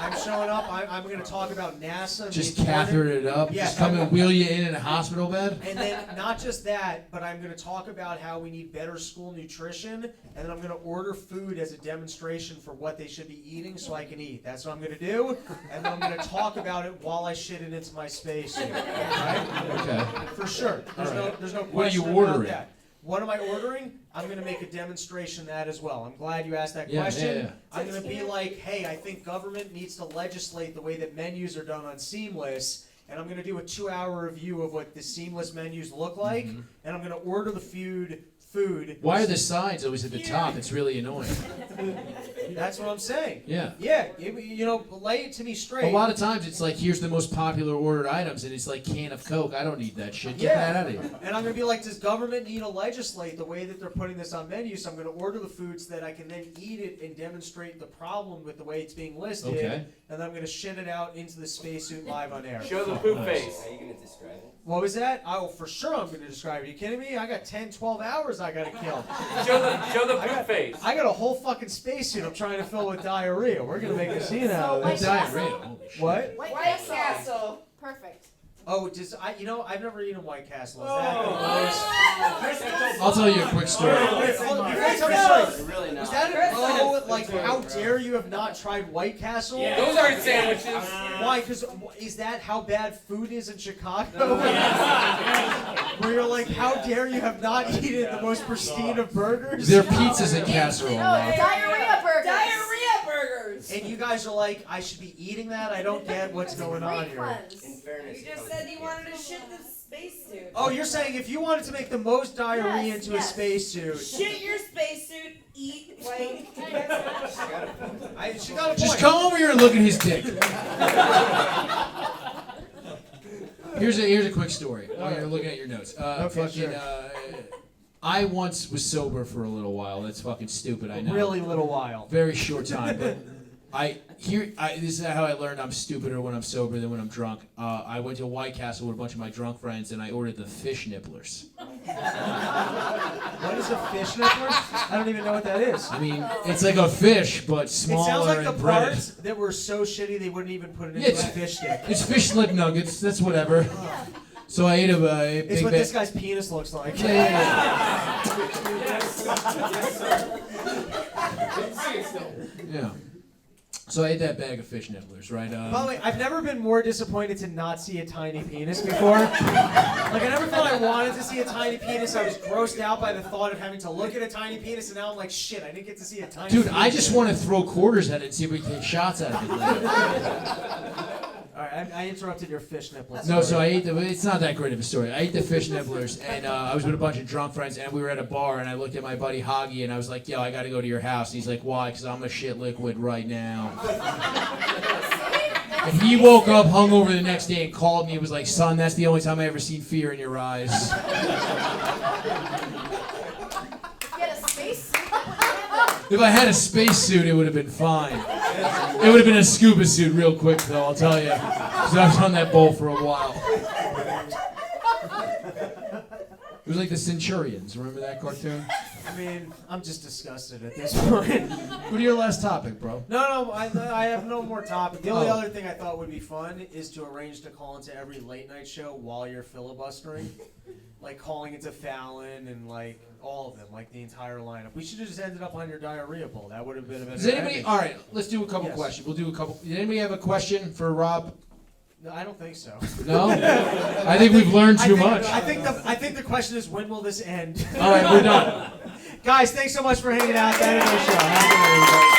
I'm showing up. I'm going to talk about NASA. and Just the important- catheter it up. Yeah. Just come and wheel you in a hospital bed. And then not just that, but I'm going to talk about how we need better school nutrition, and then I'm going to order food as a demonstration for what they should be eating so I can eat. That's what I'm going to do, and then I'm going to talk about it while I shit it into my spacesuit. Right? Okay. For sure. There's All no right. there's no What are you question about ordering? that. What am I ordering? I'm going to make a demonstration of that as well. I'm glad you asked that Yeah, question. yeah, yeah. I'm going to be like, hey, I think government needs to legislate the way that menus are done on Seamless, and I'm going to do a 2-hour review of what the Seamless menus look like, and I'm going to order the food food. Why are the signs always at the top? It's really annoying. That's what I'm saying. Yeah. Yeah, you know, lay it to me straight. A lot of times it's like, here's the most popular ordered items, and it's like can of Coke. I don't need that shit. Get that out of here. And I'm gonna be like, does government need to legislate the way that they're putting this on menus? So I'm gonna order the food so that I can then eat it and demonstrate the problem with the way it's being listed. Okay. And then I'm gonna shit it out into the spacesuit live on air. Show the poop face. Are you gonna describe it? What was that? Oh, for sure I'm gonna describe it. Are you kidding me? I got 10, 12 hours I gotta kill. Show the poop face. I got a whole fucking spacesuit I'm trying to fill with diarrhea. We're gonna make a scene out of That's this. diarrhea. What? White Castle. Perfect. Oh, I've never eaten White Castle. Is I'll tell you a quick story. Really not. Was that like, how dare you have not tried White Castle? Yeah. Those aren't sandwiches. Why? Because is that how bad food is in Chicago? Where you're like, how dare you have not eaten the most pristine of burgers? They're pizzas and casserole. Diarrhea burgers. Diarrhea burgers. And you guys are like, I should be eating that? I don't get what's going on here. In fairness, You just said you wanted to shit the spacesuit. Oh, you're saying if you wanted to make the most diarrhea into a spacesuit. Shit your spacesuit, eat white. She got a point. Just come over here and look at his dick. Here's a quick story while you're looking at your notes. I once was sober for a little while. That's fucking stupid, I know. Really little while. Very short time, but this is how I learned I'm stupider when I'm sober than when I'm drunk. I went to White Castle with a bunch of my drunk friends, and I ordered the fish nibblers. What is a fish nibbler? I don't even know what that is. I mean, it's like a fish, but smaller It sounds like the and breaded. parts that were so shitty they wouldn't even put it into Yeah, a fish stick. It's fish lip nuggets. That's whatever. So I ate a It's big what bag. this guy's penis looks like. Yeah. So I ate that bag of fish nibblers, right? By the way, I've never been more disappointed to not see a tiny penis before. Like, I never thought I wanted to see a tiny penis. I was grossed out by the thought of having to look at a tiny penis, and now I'm like, shit, I didn't get to see a tiny Dude, penis. I just want to throw quarters at it and see if we can take shots out of it later. Alright, I interrupted your fish nibblers. No, so I ate it's not that great of a story. I ate the fish nibblers, and I was with a bunch of drunk friends, and we were at a bar, and I looked at my buddy Hoggy, and I was like, yo, I gotta go to your house. And he's like, why? Because I'm a shit liquid right now. And he woke up hungover the next day and called me and was like, son, that's the only time I ever seen fear in your eyes. Get a spacesuit. If I had a spacesuit, it would have been fine. It would have been a scuba suit real quick, though, I'll tell you. Because I was on that boat for a while. It was like the Centurions. Remember that cartoon? I mean, I'm just disgusted at this point. Go to your last topic, bro. No, I have no more topic. The only Oh. other thing I thought would be fun is to arrange to call into every late night show while you're filibustering. Like calling into Fallon and like all of them, like the entire lineup. We should have just ended up on your diarrhea bowl. That would have been a better Does anybody? ending. All right, let's do a couple Yes. questions. We'll do a couple. Did anybody have a question for Rob? No, I don't think so. No? I think we've learned too much. I think the question is, when will this end? All right, we're done. Guys, thanks so much for hanging out. That is our show. Have a good night, everybody.